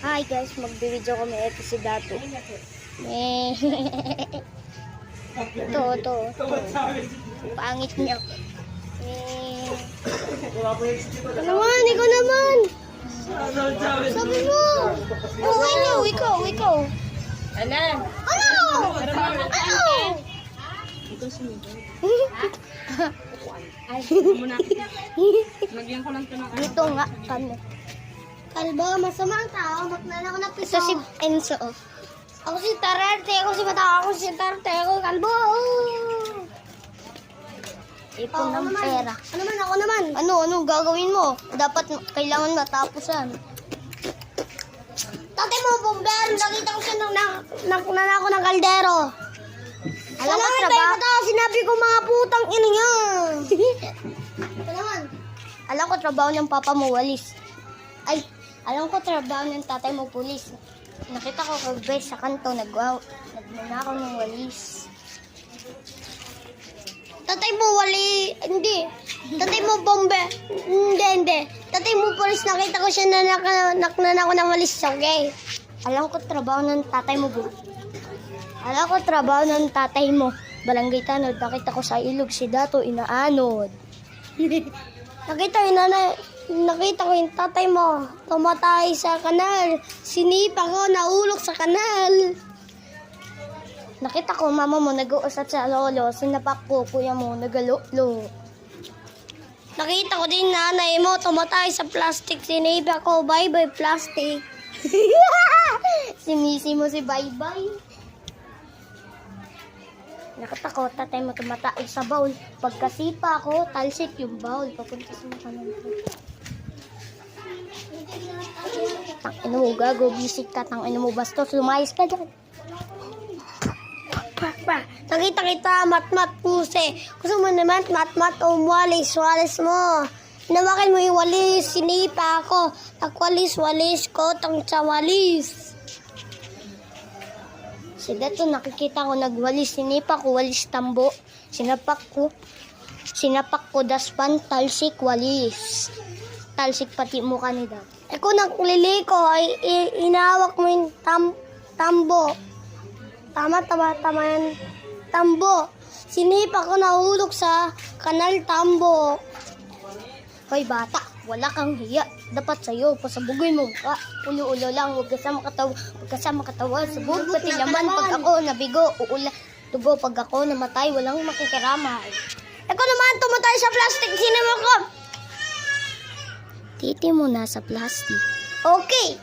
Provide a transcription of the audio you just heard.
Hi guys, magbibideo kami. Ito si Dato. Ito. Pangit niya. Ikaw naman. Sabi mo. Oh, ikaw. Alam. Ano? Ay, muna. Lagyan ko lang ito ng Dito nga kami. Kalbo, masama ang tao. Magnanako ng piso. Ito si Enzo. Ako si Tararte. Ako si Mata. Ako si Tarte. Ako kalbo. Ipon ng pera. Ako naman. Ano gagawin mo? Dapat kailangan matapos yan. Tatay mo, bomber. Nakita ko siya nanako ng kaldero. Alam ko Salamat trabaho. tayo mata. Sinabi ko mga putang ina niya. Ito naman. Alam ko trabaho ng papa mo walis. Ay, alam ko trabaho ng tatay mo pulis. Nakita ko kagabi sa kanto nagnanakaw ng walis. Tatay mo wali. Hindi. Tatay mo bomber. Hindi. Tatay mo polis. Nakita ko siya nanako ng walis. Okay. Alam ko trabaho ng tatay mo Alam ko trabaho ng tatay mo. Barangay Tanod, nakita ko sa ilog si Dato inaanod. Nakita ko yung tatay mo. Tumatay sa kanal. Sinipa ko, naulok sa kanal. Nakita ko mama mo nag-uusap sa lolo, sinapak ko kuya mo nagalolo. Nakita ko din nanay mo. Tumatay sa plastic. Sinipa ko, bye-bye plastic. Sinisi mo si Bye-Bye. Nakita ko tatay mo tumatay sa bowl. Pagkasipa ko, talsik yung bowl. Papunta sa makanan ko. Tangina mo, gago, bisik ka, tangina mo, bastos, lumayas ka dyan. Nakita kita, mat-mat puse. Gusto mo naman, mat-mat o walis mo. Inawakin mo yung walis, sinipa ako. Nagwalis-walis ko, tang sa walis. Si Dato nakikita ko nagwalis, sinipa ko, walis tambo. Sinapak ko, daspan, talsik, walis. Talsik pati mukha ni Dato. Kung nagliliko, ay inawak mo yung tambo. Tama yan. Tambo. Sinipa ko nahulog sa kanal tambo. Hoy bata, wala kang hiya. Dapat sa'yo, pasabugin mo ka. Ulo-ulo lang, huwag kasama katawa. Sabog, pati naman pag ako nabigo, dugo pag ako namatay, walang makikiramay. Ikaw naman tumatay sa plastic. Sinama ko. Titi mo na sa plastic. Okay.